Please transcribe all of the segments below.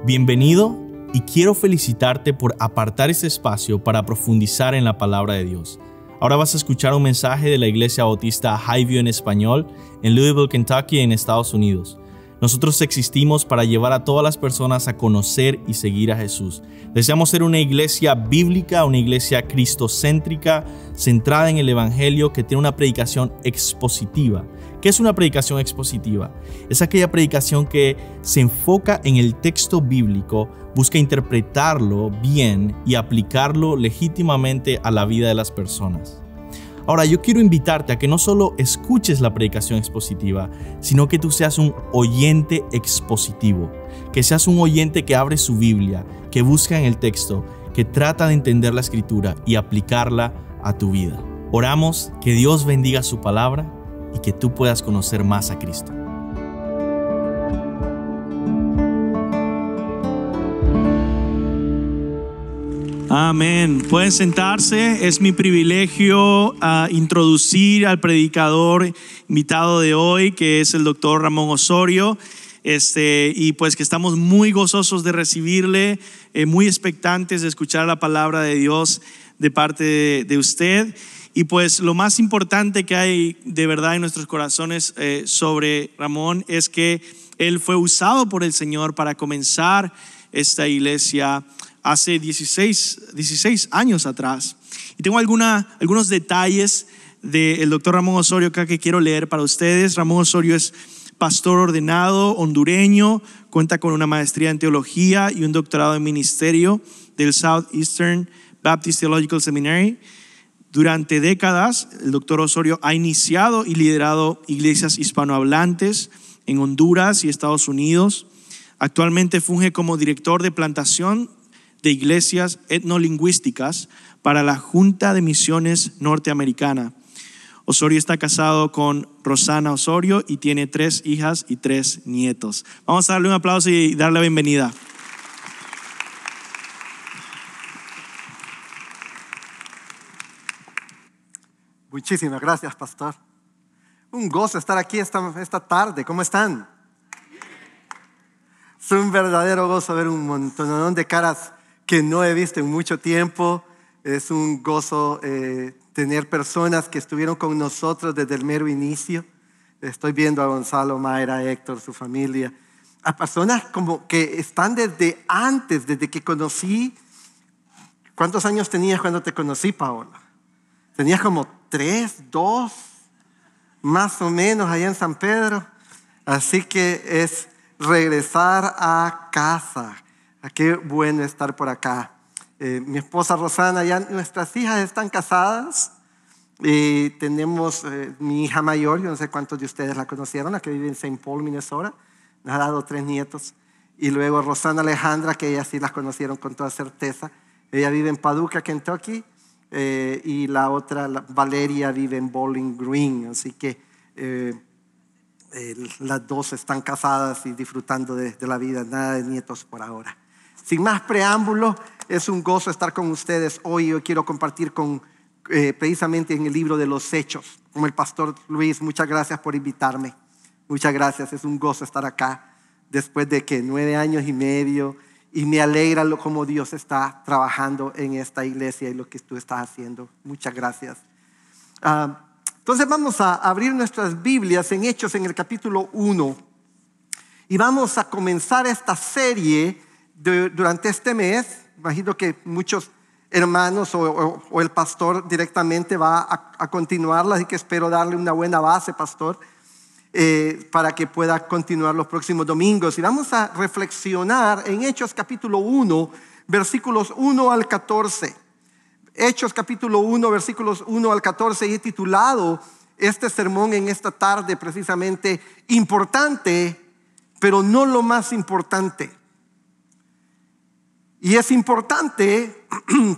Bienvenido y quiero felicitarte por apartar este espacio para profundizar en la palabra de Dios. Ahora vas a escuchar un mensaje de la Iglesia Bautista Highview en español en Louisville, Kentucky, en Estados Unidos. Nosotros existimos para llevar a todas las personas a conocer y seguir a Jesús. Deseamos ser una iglesia bíblica, una iglesia cristocéntrica, centrada en el Evangelio, que tiene una predicación expositiva. ¿Qué es una predicación expositiva? Es aquella predicación que se enfoca en el texto bíblico, busca interpretarlo bien y aplicarlo legítimamente a la vida de las personas. Ahora, yo quiero invitarte a que no solo escuches la predicación expositiva, sino que tú seas un oyente expositivo, que seas un oyente que abre su Biblia, que busca en el texto, que trata de entender la Escritura y aplicarla a tu vida. Oramos que Dios bendiga su palabra y que tú puedas conocer más a Cristo. Amén. Pueden sentarse. Es mi privilegio introducir al predicador invitado de hoy, que es el doctor Ramón Osorio. Y pues que estamos muy gozosos de recibirle, muy expectantes de escuchar la palabra de Dios de parte de usted. Y pues lo más importante que hay de verdad en nuestros corazones sobre Ramón es que él fue usado por el Señor para comenzar esta iglesia hace 16 años atrás. Y tengo algunos detalles del doctor Ramón Osorio acá que quiero leer para ustedes. Ramón Osorio es pastor ordenado hondureño, cuenta con una maestría en teología y un doctorado en ministerio del Southeastern Baptist Theological Seminary. Durante décadas, el doctor Osorio ha iniciado y liderado iglesias hispanohablantes en Honduras y Estados Unidos. Actualmente funge como director de plantación de iglesias etnolingüísticas para la Junta de Misiones Norteamericana. Osorio está casado con Rosana Osorio y tiene 3 hijas y 3 nietos. Vamos a darle un aplauso y darle la bienvenida. Muchísimas gracias, pastor. Un gozo estar aquí esta tarde. ¿Cómo están? Es un verdadero gozo ver un montón de caras que no he visto en mucho tiempo. Es un gozo tener personas que estuvieron con nosotros desde el mero inicio. Estoy viendo a Gonzalo, Mayra, Héctor, su familia. A personas como que están desde antes, desde que conocí. ¿Cuántos años tenías cuando te conocí, Paola? Tenías como 3, 2, más o menos allá en San Pedro. Así que es regresar a casa. Qué bueno estar por acá. Mi esposa Rosana, ya nuestras hijas están casadas. Tenemos mi hija mayor, yo no sé cuántos de ustedes la conocieron, la que vive en St. Paul, Minnesota. Nos ha dado 3 nietos. Y luego Rosana Alejandra, que ellas sí las conocieron con toda certeza. Ella vive en Paducah, Kentucky. Y la otra, Valeria, vive en Bowling Green. Así que las dos están casadas y disfrutando de la vida. Nada de nietos por ahora. Sin más preámbulo, es un gozo estar con ustedes hoy. Yo quiero compartir precisamente en el libro de los Hechos. Como el pastor Luis, muchas gracias por invitarme. Muchas gracias, es un gozo estar acá después de 9 años y medio. Y me alegra cómo Dios está trabajando en esta iglesia y lo que tú estás haciendo. Muchas gracias. Entonces vamos a abrir nuestras Biblias en Hechos en el capítulo 1. Y vamos a comenzar esta serie durante este mes. Imagino que muchos hermanos o el pastor directamente va a continuarla, así que espero darle una buena base, pastor, para que pueda continuar los próximos domingos. Y vamos a reflexionar en Hechos capítulo 1, versículos 1 al 14. Hechos capítulo 1, versículos 1 al 14. Y he titulado este sermón en esta tarde precisamente importante, pero no lo más importante. Y es importante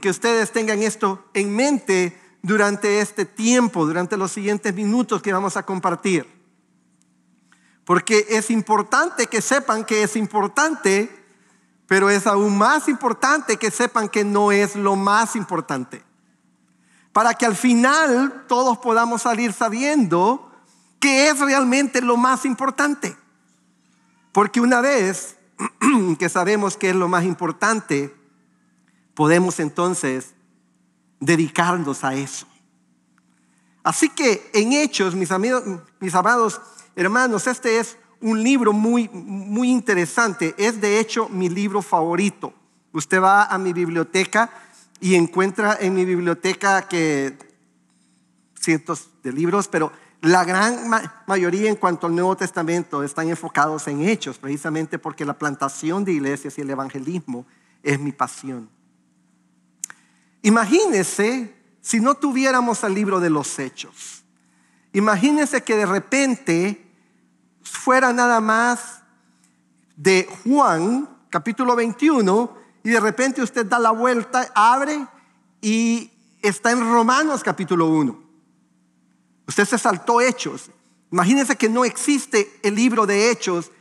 que ustedes tengan esto en mente durante este tiempo, durante los siguientes minutos que vamos a compartir. Porque es importante que sepan que es importante, pero es aún más importante que sepan que no es lo más importante. Para que al final todos podamos salir sabiendo qué es realmente lo más importante. Porque una vez que sabemos que es lo más importante, podemos entonces dedicarnos a eso. Así que en Hechos, mis amados hermanos, este es un libro muy interesante. Es de hecho mi libro favorito. Usted va a mi biblioteca y encuentra en mi biblioteca que cientos de libros, pero la gran mayoría en cuanto al Nuevo Testamento están enfocados en Hechos, precisamente porque la plantación de iglesias y el evangelismo es mi pasión. Imagínese si no tuviéramos el libro de los Hechos. Imagínese que de repente fuera nada más de Juan, capítulo 21, y de repente usted da la vuelta, abre y está en Romanos, capítulo 1. Usted se saltó Hechos. Imagínese que no existe el libro de Hechos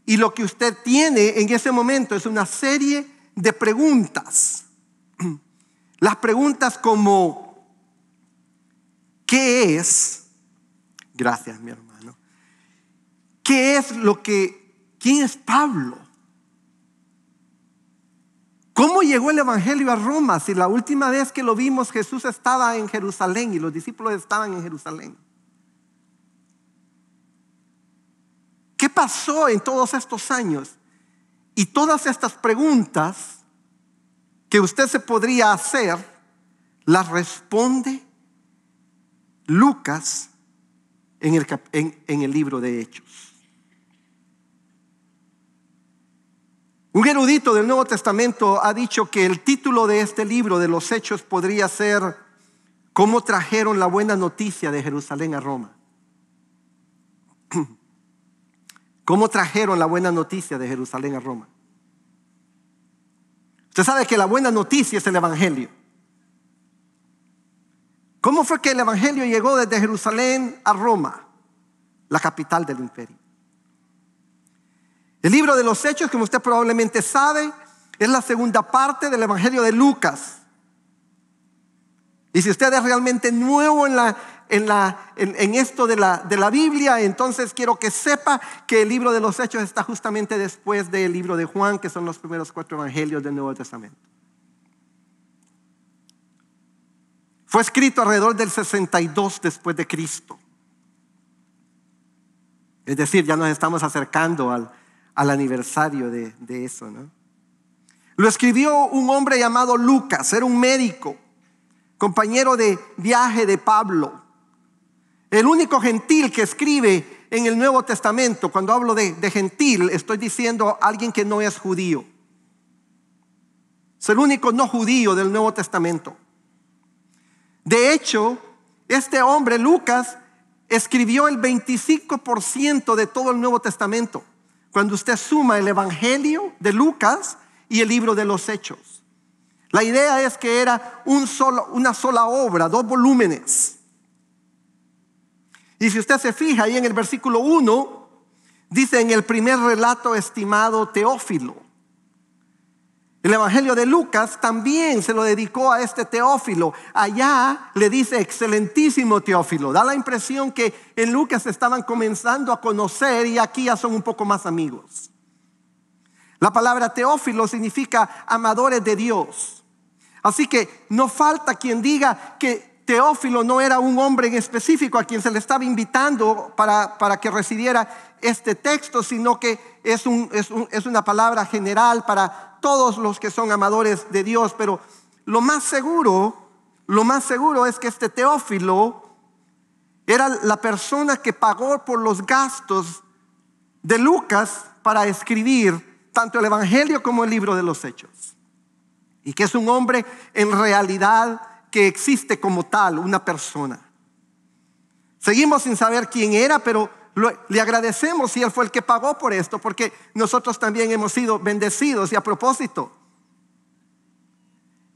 y lo que usted tiene en ese momento es una serie de preguntas. Las preguntas como, ¿qué es? Gracias, mi hermano. ¿Qué es quién es Pablo? ¿Cómo llegó el evangelio a Roma? Si la última vez que lo vimos Jesús estaba en Jerusalén y los discípulos estaban en Jerusalén. ¿Qué pasó en todos estos años? Y todas estas preguntas que usted se podría hacer, las responde Lucas en el libro de Hechos. Un erudito del Nuevo Testamento ha dicho que el título de este libro de los Hechos podría ser ¿Cómo trajeron la buena noticia de Jerusalén a Roma? ¿Cómo trajeron la buena noticia de Jerusalén a Roma? Usted sabe que la buena noticia es el evangelio. ¿Cómo fue que el evangelio llegó desde Jerusalén a Roma, la capital del imperio? El libro de los Hechos, como usted probablemente sabe, es la segunda parte del evangelio de Lucas. Y si usted es realmente nuevo en esto de la Biblia, entonces quiero que sepa que el libro de los Hechos está justamente después del libro de Juan, que son los primeros 4 evangelios del Nuevo Testamento. Fue escrito alrededor del 62 después de Cristo. Es decir, ya nos estamos acercando al aniversario de eso, ¿no? Lo escribió un hombre llamado Lucas. Era un médico, compañero de viaje de Pablo. El único gentil que escribe en el Nuevo Testamento. Cuando hablo de gentil, estoy diciendo alguien que no es judío. Es el único no judío del Nuevo Testamento. De hecho, este hombre, Lucas, escribió el 25% de todo el Nuevo Testamento. Cuando usted suma el evangelio de Lucas y el libro de los Hechos. La idea es que era una sola obra, 2 volúmenes. Y si usted se fija ahí en el versículo 1, dice: en el primer relato, estimado Teófilo. El evangelio de Lucas también se lo dedicó a este Teófilo. Allá le dice excelentísimo Teófilo. Da la impresión que en Lucas estaban comenzando a conocer y aquí ya son un poco más amigos. La palabra Teófilo significa amadores de Dios. Así que no falta quien diga que Teófilo no era un hombre en específico a quien se le estaba invitando para que recibiera este texto, sino que es una palabra general para todos los que son amadores de Dios. Pero lo más seguro es que este Teófilo era la persona que pagó por los gastos de Lucas para escribir tanto el evangelio como el libro de los Hechos, y que es un hombre en realidad que existe como tal, una persona. Seguimos sin saber quién era, pero le agradecemos si él fue el que pagó por esto, porque nosotros también hemos sido bendecidos. Y a propósito,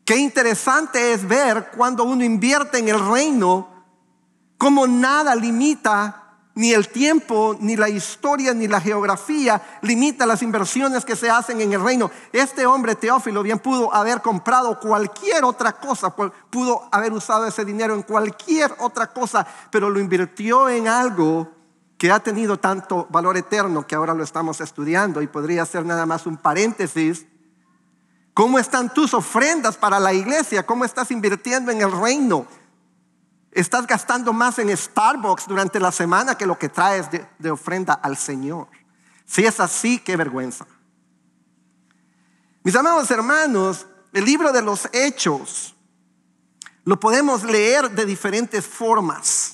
qué interesante es ver cuando uno invierte en el reino, cómo nada limita, ni el tiempo, ni la historia, ni la geografía limita las inversiones que se hacen en el reino. Este hombre Teófilo bien pudo haber comprado cualquier otra cosa, pudo haber usado ese dinero en cualquier otra cosa, pero lo invirtió en algo que ha tenido tanto valor eterno que ahora lo estamos estudiando y podría ser nada más un paréntesis. ¿Cómo están tus ofrendas para la iglesia? ¿Cómo estás invirtiendo en el reino? ¿Estás gastando más en Starbucks durante la semana que lo que traes de ofrenda al Señor? Si es así, qué vergüenza. Mis amados hermanos, el libro de los Hechos lo podemos leer de diferentes formas.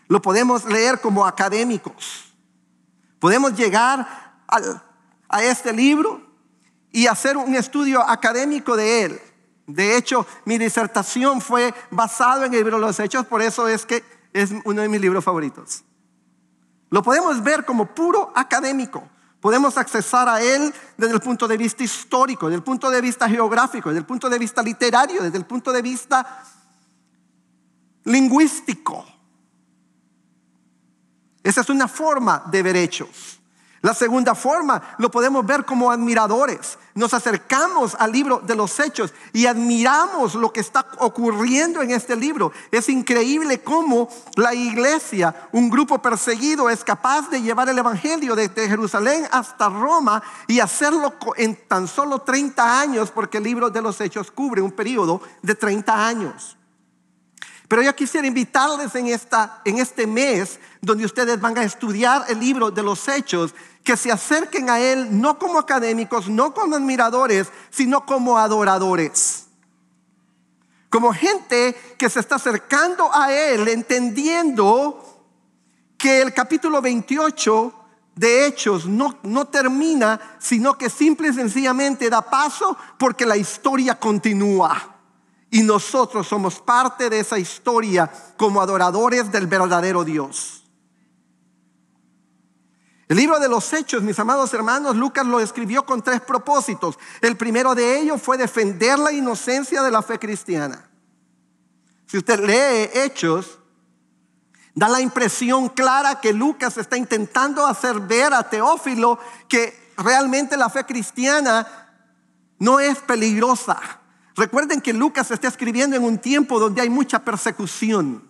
Lo podemos leer como académicos. Podemos llegar a este libro y hacer un estudio académico de él. De hecho, mi disertación fue basada en el libro de los Hechos, por eso es que es uno de mis libros favoritos. Lo podemos ver como puro académico. Podemos accesar a él desde el punto de vista histórico, desde el punto de vista geográfico, desde el punto de vista literario, desde el punto de vista lingüístico. Esa es una forma de ver Hechos. La segunda forma lo podemos ver como admiradores. Nos acercamos al libro de los Hechos y admiramos lo que está ocurriendo en este libro. Es increíble cómo la iglesia, un grupo perseguido, es capaz de llevar el evangelio desde Jerusalén hasta Roma y hacerlo en tan solo 30 años, porque el libro de los Hechos cubre un periodo de 30 años. Pero yo quisiera invitarles en este mes, donde ustedes van a estudiar el libro de los Hechos, que se acerquen a él no como académicos, no como admiradores, sino como adoradores. Como gente que se está acercando a él, entendiendo que el capítulo 28 de Hechos no termina, sino que simple y sencillamente da paso porque la historia continúa. Y nosotros somos parte de esa historia como adoradores del verdadero Dios. El libro de los Hechos, mis amados hermanos, Lucas lo escribió con 3 propósitos. El primero de ellos fue defender la inocencia de la fe cristiana. Si usted lee Hechos, da la impresión clara que Lucas está intentando hacer ver a Teófilo que realmente la fe cristiana no es peligrosa. Recuerden que Lucas está escribiendo en un tiempo donde hay mucha persecución.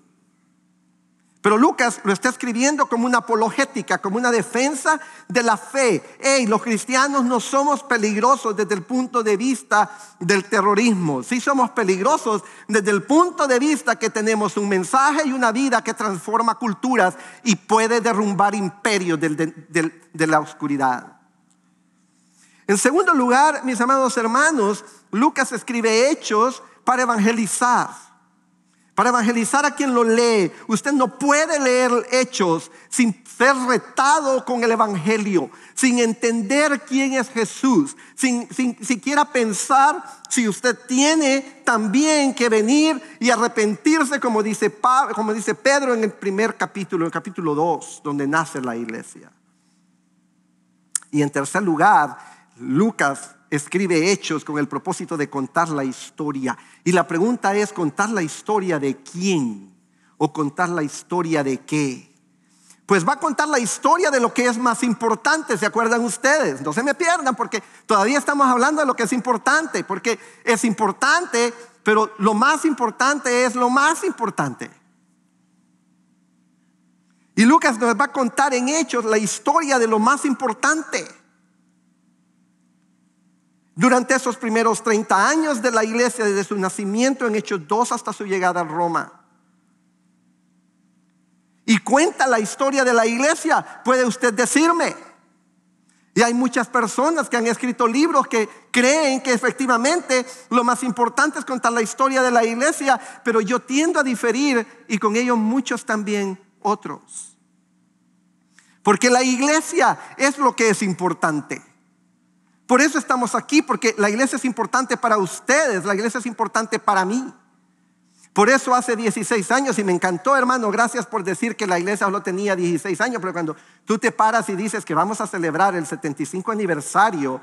Pero Lucas lo está escribiendo como una apologética, como una defensa de la fe. Los cristianos no somos peligrosos desde el punto de vista del terrorismo. Sí somos peligrosos desde el punto de vista que tenemos un mensaje y una vida que transforma culturas y puede derrumbar imperios de la oscuridad. En segundo lugar, mis amados hermanos, Lucas escribe Hechos para evangelizar. Para evangelizar a quien lo lee. Usted no puede leer Hechos sin ser retado con el evangelio, sin entender quién es Jesús, sin siquiera pensar si usted tiene también que venir y arrepentirse, como dice Pedro en el primer capítulo, en el capítulo 2, donde nace la iglesia. Y en tercer lugar, Lucas escribe Hechos con el propósito de contar la historia. Y la pregunta es, ¿contar la historia de quién? ¿O contar la historia de qué? Pues va a contar la historia de lo que es más importante, ¿se acuerdan ustedes? No se me pierdan, porque todavía estamos hablando de lo que es importante, porque es importante, pero lo más importante es lo más importante. Y Lucas nos va a contar en Hechos la historia de lo más importante. Durante esos primeros 30 años de la iglesia, desde su nacimiento en Hechos 2 hasta su llegada a Roma. Y cuenta la historia de la iglesia, puede usted decirme. Y hay muchas personas que han escrito libros que creen que efectivamente lo más importante es contar la historia de la iglesia, pero yo tiendo a diferir, y con ellos muchos también otros. Porque la iglesia es lo que es importante. Por eso estamos aquí, porque la iglesia es importante para ustedes, la iglesia es importante para mí. Por eso hace 16 años, y me encantó, hermano, gracias por decir que la iglesia solo tenía 16 años, pero cuando tú te paras y dices que vamos a celebrar el 75 aniversario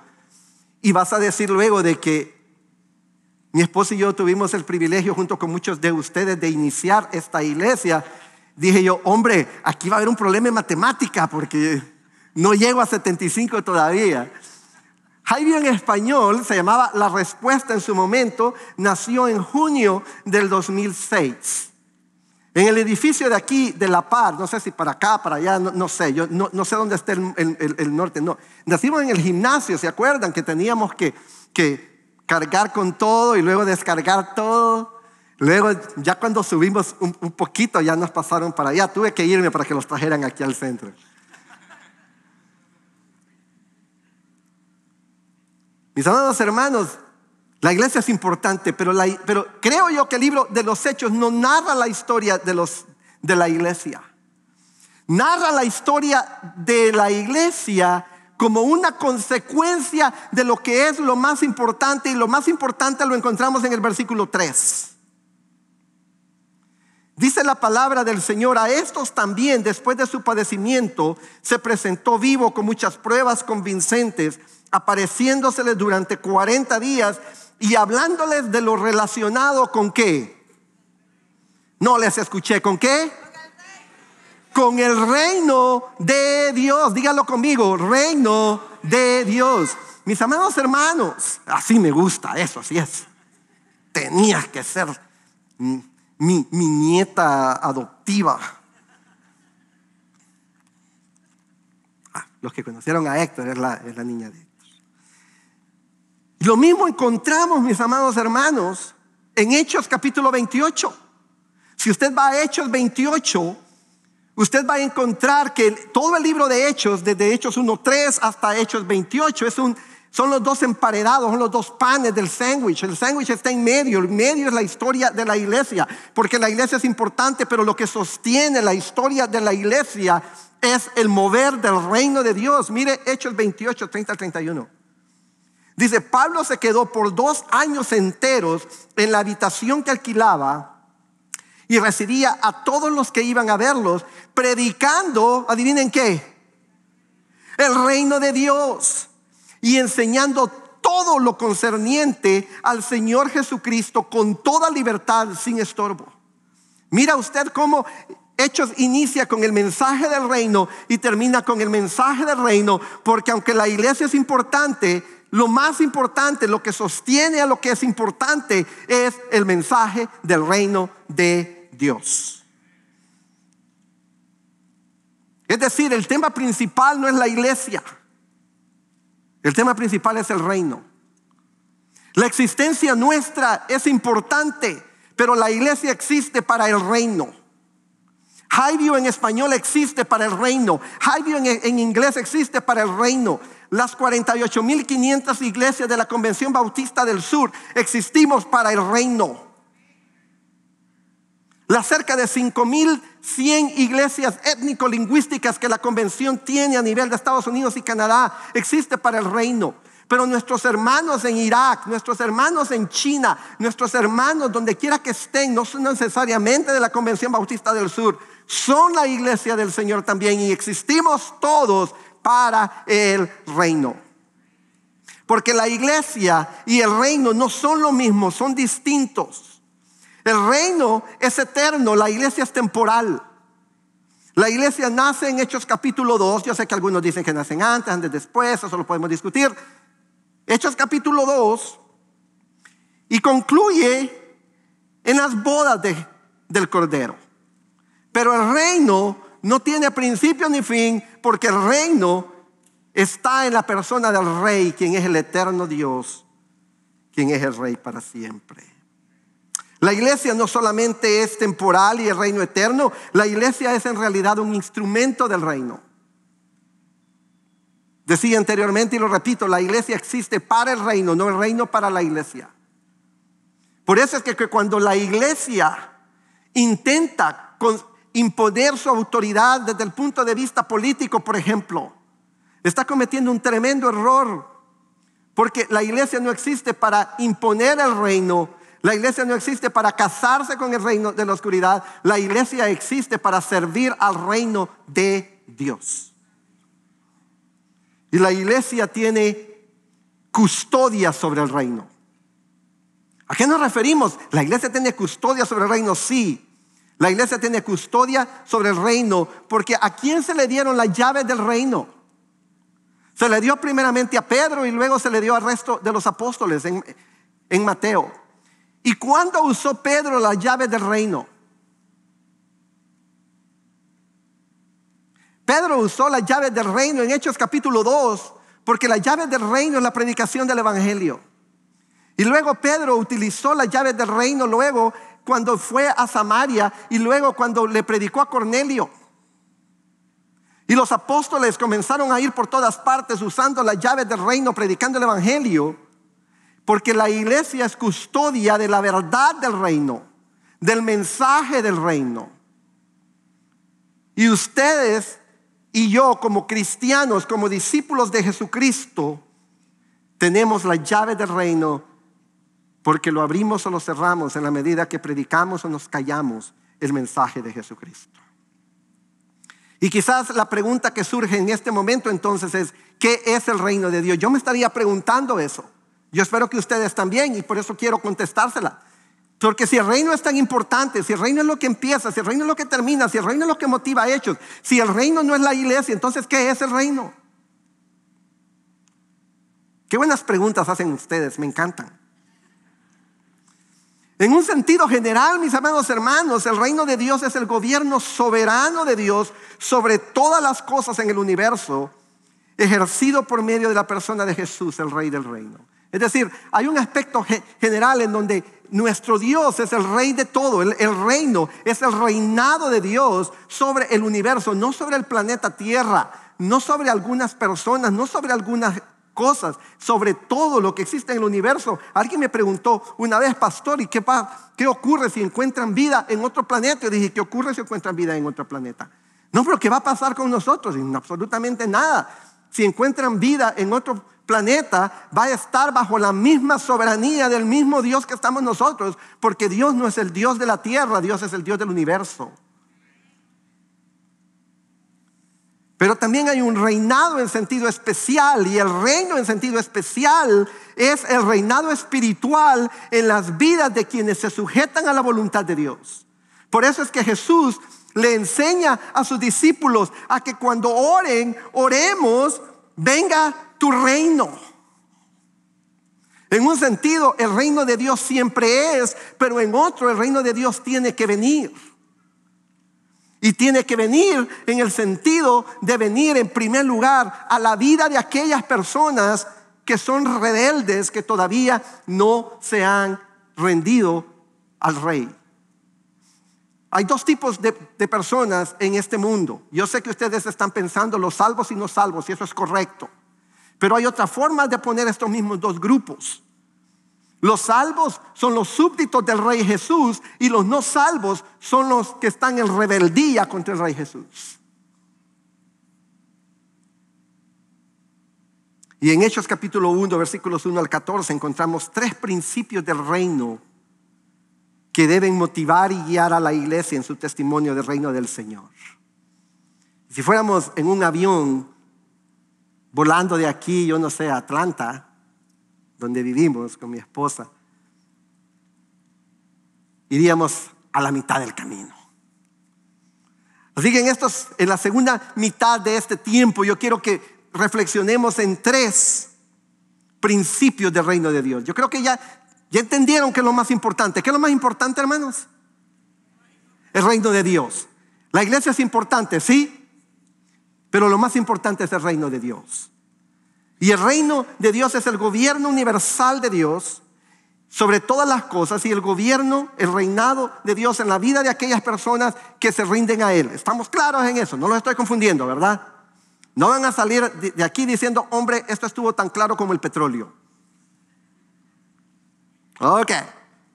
y vas a decir luego de que mi esposo y yo tuvimos el privilegio junto con muchos de ustedes de iniciar esta iglesia, dije yo, hombre, aquí va a haber un problema en matemática porque no llego a 75 todavía. Highview en español se llamaba La Respuesta en su momento, nació en junio del 2006. En el edificio de aquí, de La Paz, no sé si para acá, para allá, no sé, yo no sé dónde está el norte, no. Nacimos en el gimnasio, ¿se acuerdan? Que teníamos que cargar con todo y luego descargar todo. Luego, ya cuando subimos un poquito, ya nos pasaron para allá. Tuve que irme para que los trajeran aquí al centro. Mis amados hermanos, la iglesia es importante, pero creo yo que el libro de los Hechos no narra la historia de la iglesia. Narra la historia de la iglesia como una consecuencia de lo que es lo más importante, y lo más importante lo encontramos en el versículo 3. Dice la palabra del Señor: a estos también, después de su padecimiento, se presentó vivo con muchas pruebas convincentes, apareciéndoseles durante 40 días y hablándoles de lo relacionado con ¿qué? No les escuché. ¿Con qué? Con el reino de Dios. Dígalo conmigo: reino de Dios. Mis amados hermanos, así me gusta, eso así es. Tenías que ser mi nieta adoptiva. Los que conocieron a Héctor, es la niña de Héctor. Lo mismo encontramos, mis amados hermanos, en Hechos capítulo 28. Si usted va a Hechos 28, usted va a encontrar que todo el libro de Hechos, desde Hechos 1:3 hasta Hechos 28, son los dos emparedados, son los dos panes del sándwich. El sándwich está en medio. El medio es la historia de la iglesia, porque la iglesia es importante, pero lo que sostiene la historia de la iglesia es el mover del reino de Dios. Mire Hechos 28, 30 al 31. Dice: Pablo se quedó por 2 años enteros en la habitación que alquilaba y recibía a todos los que iban a verlos, predicando, adivinen qué, el reino de Dios, y enseñando todo lo concerniente al Señor Jesucristo con toda libertad, sin estorbo. Mira usted cómo Hechos inicia con el mensaje del reino y termina con el mensaje del reino, porque aunque la iglesia es importante, lo más importante, lo que sostiene a lo que es importante, es el mensaje del reino de Dios. Es decir, el tema principal no es la iglesia. El tema principal es el reino. La existencia nuestra es importante, pero la iglesia existe para el reino. Highview en español existe para el reino. Highview en inglés existe para el reino. Las 48.500 iglesias de la Convención Bautista del Sur existimos para el reino. Las cerca de 5.100 iglesias étnico-lingüísticas que la convención tiene a nivel de Estados Unidos y Canadá existe para el reino. Pero nuestros hermanos en Irak, nuestros hermanos en China, nuestros hermanos donde quiera que estén, no son necesariamente de la Convención Bautista del Sur, son la iglesia del Señor también, y existimos todos para el reino. Porque la iglesia y el reino no son lo mismo, son distintos. El reino es eterno, la iglesia es temporal. La iglesia nace en Hechos capítulo 2. Yo sé que algunos dicen que nacen antes, antes después, eso lo podemos discutir. Hechos capítulo 2, y concluye en las bodas del Cordero. Pero el reino no tiene principio ni fin, porque el reino está en la persona del Rey, quien es el eterno Dios, quien es el Rey para siempre. La iglesia no solamente es temporal y el reino eterno, la iglesia es en realidad un instrumento del reino. Decía anteriormente y lo repito, la iglesia existe para el reino, no el reino para la iglesia. Por eso es que cuando la iglesia intenta imponer su autoridad desde el punto de vista político, por ejemplo, está cometiendo un tremendo error, porque la iglesia no existe para imponer el reino. La iglesia no existe para casarse con el reino de la oscuridad. La iglesia existe para servir al reino de Dios. Y la iglesia tiene custodia sobre el reino. ¿A qué nos referimos? La iglesia tiene custodia sobre el reino, sí. La iglesia tiene custodia sobre el reino, porque ¿a quién se le dieron las llaves del reino? Se le dio primeramente a Pedro y luego se le dio al resto de los apóstoles en Mateo. ¿Y cuándo usó Pedro las llaves del reino? Pedro usó las llaves del reino en Hechos capítulo 2, porque las llaves del reino es la predicación del evangelio. Y luego Pedro utilizó las llaves del reino luego cuando fue a Samaria y luego cuando le predicó a Cornelio. Y los apóstoles comenzaron a ir por todas partes usando las llaves del reino, predicando el evangelio, porque la iglesia es custodia de la verdad del reino, del mensaje del reino. Y ustedes y yo, como cristianos, como discípulos de Jesucristo, tenemos las llaves del reino, porque lo abrimos o lo cerramos en la medida que predicamos o nos callamos el mensaje de Jesucristo. Y quizás la pregunta que surge en este momento entonces es: ¿qué es el reino de Dios? Yo me estaría preguntando eso. Yo espero que ustedes también, y por eso quiero contestársela. Porque si el reino es tan importante, si el reino es lo que empieza, si el reino es lo que termina, si el reino es lo que motiva a hechos, si el reino no es la iglesia, entonces ¿qué es el reino? Qué buenas preguntas hacen ustedes, me encantan. En un sentido general, mis amados hermanos, el reino de Dios es el gobierno soberano de Dios sobre todas las cosas en el universo, ejercido por medio de la persona de Jesús, el Rey del reino. Es decir, hay un aspecto general en donde nuestro Dios es el rey de todo. El reino es el reinado de Dios sobre el universo, no sobre el planeta Tierra, no sobre algunas personas, no sobre algunas cosas, sobre todo lo que existe en el universo. Alguien me preguntó una vez: pastor, ¿y qué ocurre si encuentran vida en otro planeta? Yo dije: ¿qué ocurre si encuentran vida en otro planeta? No, pero ¿qué va a pasar con nosotros? Absolutamente nada. Si encuentran vida en otro planeta, va a estar bajo la misma soberanía del mismo Dios que estamos nosotros, porque Dios no es el Dios de la tierra, Dios es el Dios del universo. Pero también hay un reinado en sentido especial, y el reino en sentido especial es el reinado espiritual en las vidas de quienes se sujetan a la voluntad de Dios. Por eso es que Jesús le enseña a sus discípulos a que cuando oremos: venga tu reino. En un sentido, el reino de Dios siempre es, pero en otro, el reino de Dios tiene que venir. Y tiene que venir en el sentido de venir en primer lugar a la vida de aquellas personas que son rebeldes, que todavía no se han rendido al Rey. Hay dos tipos de personas en este mundo. Yo sé que ustedes están pensando los salvos y no salvos, y eso es correcto. Pero hay otra forma de poner estos mismos dos grupos. Los salvos son los súbditos del Rey Jesús, y los no salvos son los que están en rebeldía contra el Rey Jesús. Y en Hechos capítulo 1, versículos 1 al 14, encontramos 3 principios del reino que deben motivar y guiar a la iglesia en su testimonio del reino del Señor. Si fuéramos en un avión volando de aquí, yo no sé, a Atlanta, donde vivimos con mi esposa, iríamos a la mitad del camino. Así que en la segunda mitad de este tiempo, yo quiero que reflexionemos en 3 principios del reino de Dios. Yo creo que ya entendieron qué es lo más importante. ¿Qué es lo más importante, hermanos? El reino de Dios. La iglesia es importante, sí, pero lo más importante es el reino de Dios. Y el reino de Dios es el gobierno universal de Dios sobre todas las cosas, y el gobierno, el reinado de Dios en la vida de aquellas personas que se rinden a Él. ¿Estamos claros en eso? No los estoy confundiendo, ¿verdad? No van a salir de aquí diciendo: hombre, esto estuvo tan claro como el petróleo. Ok,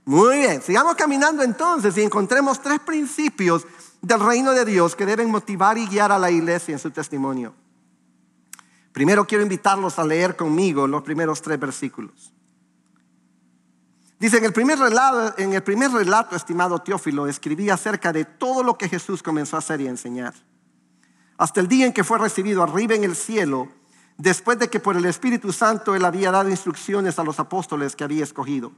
muy bien. Sigamos caminando entonces y encontremos 3 principios del reino de Dios que deben motivar y guiar a la iglesia en su testimonio. Primero quiero invitarlos a leer conmigo los primeros 3 versículos. Dice: en el primer relato, estimado Teófilo, escribí acerca de todo lo que Jesús comenzó a hacer y a enseñar, hasta el día en que fue recibido arriba en el cielo, después de que por el Espíritu Santo Él había dado instrucciones a los apóstoles que había escogido.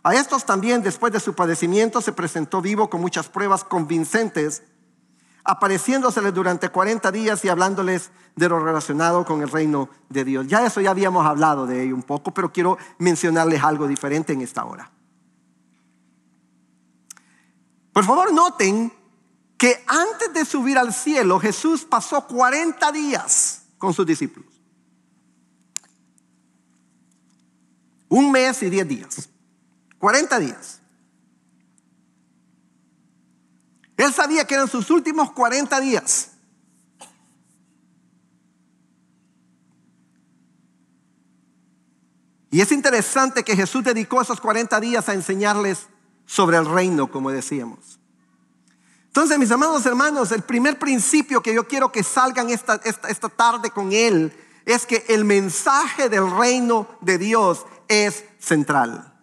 A estos también, después de su padecimiento, se presentó vivo con muchas pruebas convincentes, apareciéndoseles durante 40 días y hablándoles de lo relacionado con el reino de Dios. Ya habíamos hablado de ello un poco, pero quiero mencionarles algo diferente en esta hora. Por favor, noten que antes de subir al cielo, Jesús pasó 40 días con sus discípulos. 1 mes y 10 días. 40 días. Él sabía que eran sus últimos 40 días. Y es interesante que Jesús dedicó esos 40 días a enseñarles sobre el reino, como decíamos. Entonces, mis amados hermanos, el primer principio que yo quiero que salgan esta tarde con él es que el mensaje del reino de Dios es central.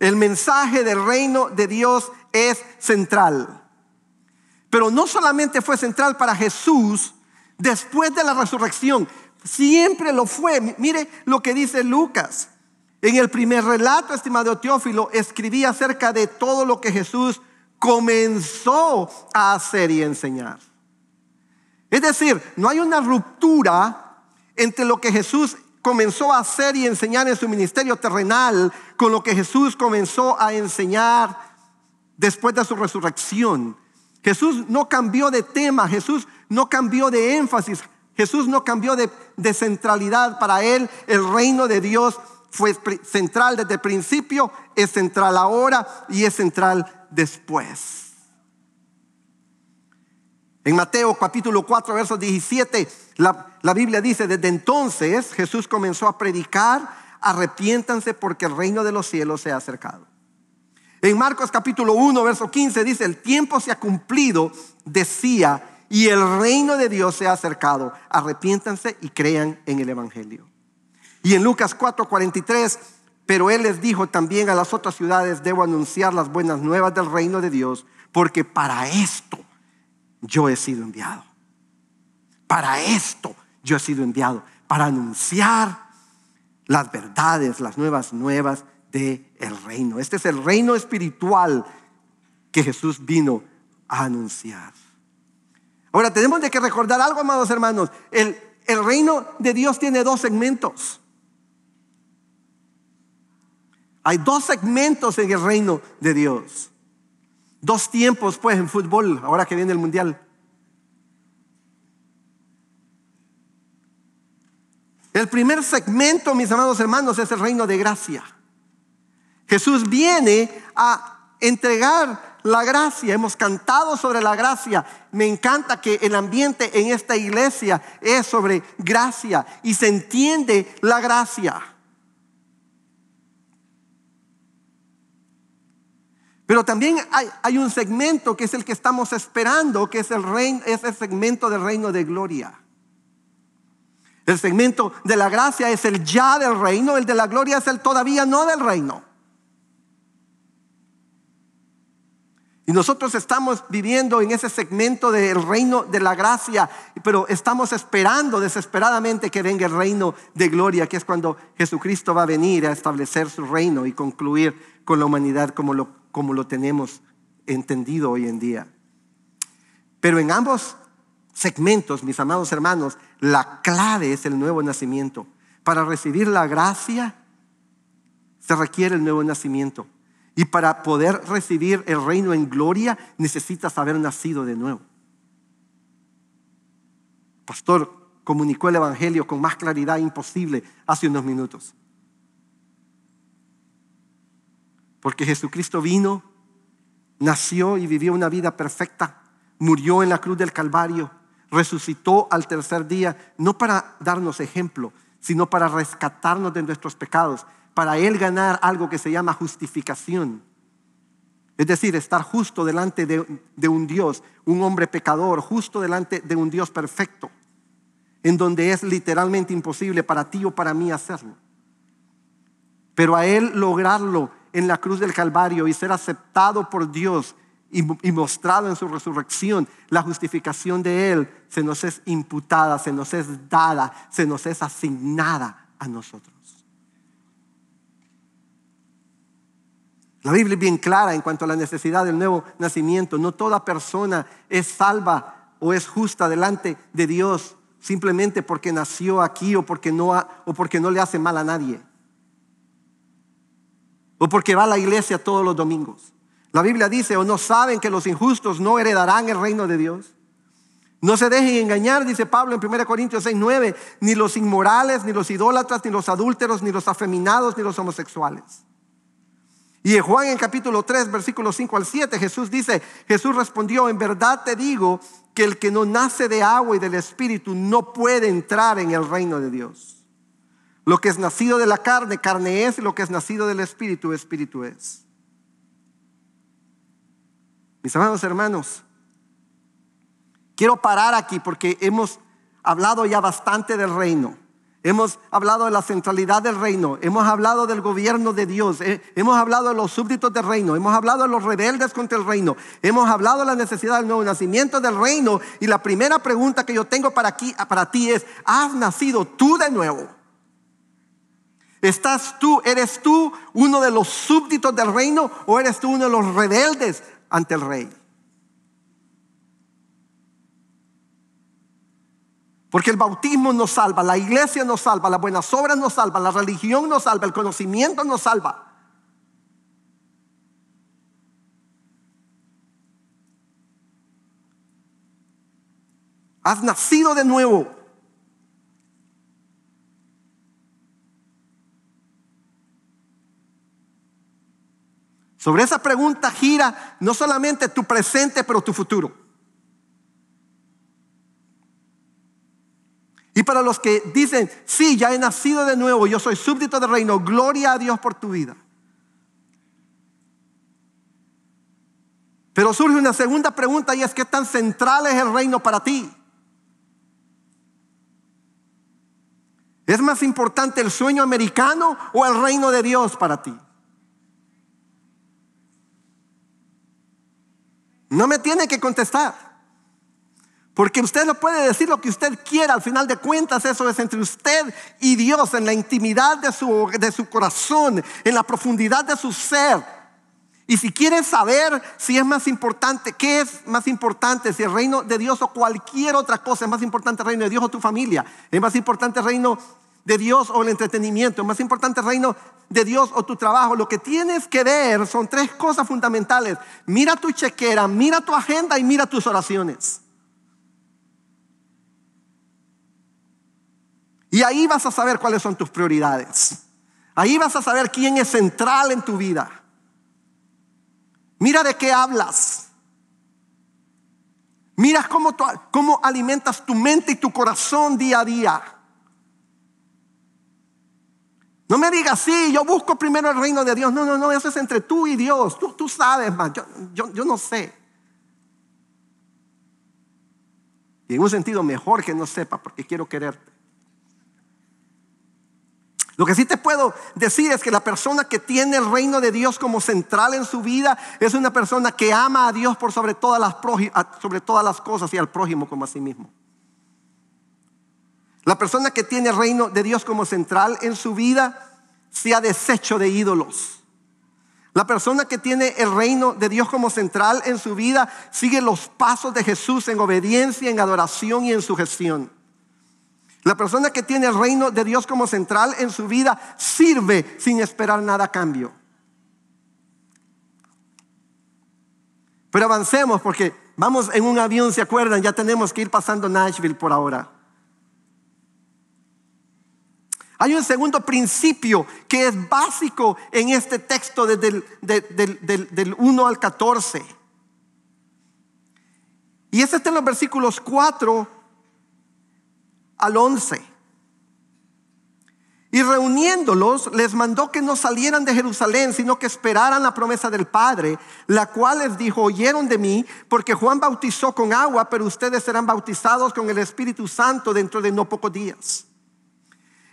El mensaje del reino de Dios es central. Pero no solamente fue central para Jesús después de la resurrección, siempre lo fue. Mire lo que dice Lucas. En el primer relato, estimado Teófilo, escribía acerca de todo lo que Jesús comenzó a hacer y enseñar. Es decir, no hay una ruptura entre lo que Jesús comenzó a hacer y enseñar en su ministerio terrenal con lo que Jesús comenzó a enseñar después de su resurrección. Jesús no cambió de tema, Jesús no cambió de énfasis, Jesús no cambió de centralidad. Para él el reino de Dios fue central desde el principio, es central ahora y es central después. En Mateo capítulo 4 versos 17 la Biblia dice: desde entonces Jesús comenzó a predicar: arrepiéntanse porque el reino de los cielos se ha acercado. En Marcos capítulo 1 verso 15 dice: el tiempo se ha cumplido, decía, y el reino de Dios se ha acercado, arrepiéntanse y crean en el evangelio. Y en Lucas 4:43: pero él les dijo también a las otras ciudades: debo anunciar las buenas nuevas del reino de Dios, porque para esto yo he sido enviado. Para esto yo he sido enviado, para anunciar las verdades, las nuevas del reino. Este es el reino espiritual que Jesús vino a anunciar. Ahora tenemos que recordar algo, amados hermanos. El reino de Dios tiene 2 segmentos. Hay 2 segmentos en el reino de Dios. 2 tiempos pues en fútbol, ahora que viene el mundial. El primer segmento, mis amados hermanos, es el reino de gracia. Jesús viene a entregar la gracia. Hemos cantado sobre la gracia. Me encanta que el ambiente en esta iglesia es sobre gracia y se entiende la gracia. Pero también hay un segmento que es el que estamos esperando, que es el segmento del reino de gloria. El segmento de la gracia es el ya del reino, el de la gloria es el todavía no del reino. Y nosotros estamos viviendo en ese segmento del reino de la gracia, pero estamos esperando desesperadamente que venga el reino de gloria, que es cuando Jesucristo va a venir a establecer su reino y concluir con la humanidad como lo tenemos entendido hoy en día. Pero en ambos segmentos, mis amados hermanos, la clave es el nuevo nacimiento. Para recibir la gracia se requiere el nuevo nacimiento. Y para poder recibir el reino en gloria necesitas haber nacido de nuevo. Pastor comunicó el evangelio con más claridad imposible hace unos minutos. Porque Jesucristo vino, nació y vivió una vida perfecta. Murió en la cruz del Calvario, resucitó al tercer día, no para darnos ejemplo, sino para rescatarnos de nuestros pecados, para Él ganar algo que se llama justificación. Es decir, estar justo delante de un Dios, un hombre pecador, justo delante de un Dios perfecto, en donde es literalmente imposible para ti o para mí hacerlo. Pero a Él lograrlo en la cruz del Calvario y ser aceptado por Dios y mostrado en su resurrección, la justificación de Él se nos es imputada, se nos es dada, se nos es asignada a nosotros. La Biblia es bien clara en cuanto a la necesidad del nuevo nacimiento. No toda persona es salva o es justa delante de Dios simplemente porque nació aquí o porque no le hace mal a nadie, o porque va a la iglesia todos los domingos. La Biblia dice, ¿o no saben que los injustos no heredarán el reino de Dios? No se dejen engañar, dice Pablo en 1 Corintios 6:9, ni los inmorales, ni los idólatras, ni los adúlteros, ni los afeminados, ni los homosexuales. Y en Juan en capítulo 3, versículos 5 al 7, Jesús dice, Jesús respondió, en verdad te digo que el que no nace de agua y del Espíritu no puede entrar en el reino de Dios. Lo que es nacido de la carne, carne es, y lo que es nacido del Espíritu, Espíritu es. Mis amados hermanos, quiero parar aquí porque hemos hablado ya bastante del reino. Hemos hablado de la centralidad del reino. Hemos hablado del gobierno de Dios. Hemos hablado de los súbditos del reino. Hemos hablado de los rebeldes contra el reino. Hemos hablado de la necesidad del nuevo nacimiento del reino. Y la primera pregunta que yo tengo para ti es, ¿has nacido tú de nuevo? ¿Eres tú uno de los súbditos del reino o eres tú uno de los rebeldes ante el rey? Porque el bautismo nos salva, la iglesia nos salva, las buenas obras nos salvan, la religión nos salva, el conocimiento nos salva. Has nacido de nuevo. Sobre esa pregunta gira no solamente tu presente, pero tu futuro. Y para los que dicen, sí, ya he nacido de nuevo, yo soy súbdito del reino, gloria a Dios por tu vida. Pero surge una segunda pregunta y es, ¿qué tan central es el reino para ti? ¿Es más importante el sueño americano o el reino de Dios para ti? No me tiene que contestar. Porque usted no puede decir lo que usted quiera. Al final de cuentas, eso es entre usted y Dios, en la intimidad de su corazón, en la profundidad de su ser. Y si quiere saber si es más importante, ¿qué es más importante? Si el reino de Dios o cualquier otra cosa. ¿Es más importante el reino de Dios o tu familia? ¿Es más importante el reino de Dios o el entretenimiento? ¿Es más importante el reino de Dios o tu trabajo? Lo que tienes que ver son tres cosas fundamentales. Mira tu chequera, mira tu agenda y mira tus oraciones. Y ahí vas a saber cuáles son tus prioridades. Ahí vas a saber quién es central en tu vida. Mira de qué hablas. Mira cómo alimentas tu mente y tu corazón día a día. No me digas, sí, yo busco primero el reino de Dios. No, eso es entre tú y Dios. Tú sabes más, yo no sé. Y en un sentido mejor que no sepa, porque quiero quererte. Lo que sí te puedo decir es que la persona que tiene el reino de Dios como central en su vida es una persona que ama a Dios por sobre todas las cosas y al prójimo como a sí mismo. La persona que tiene el reino de Dios como central en su vida se ha deshecho de ídolos. La persona que tiene el reino de Dios como central en su vida sigue los pasos de Jesús en obediencia, en adoración y en sujeción. La persona que tiene el reino de Dios como central en su vida sirve sin esperar nada a cambio. Pero avancemos porque vamos en un avión, ¿se acuerdan? Ya tenemos que ir pasando Nashville por ahora. Hay un segundo principio que es básico en este texto desde del 1 al 14. Y ese está en los versículos 4 al 11. Y reuniéndolos les mandó que no salieran de Jerusalén, sino que esperaran la promesa del Padre, la cual les dijo: oyeron de mí, porque Juan bautizó con agua, pero ustedes serán bautizados con el Espíritu Santo dentro de no pocos días.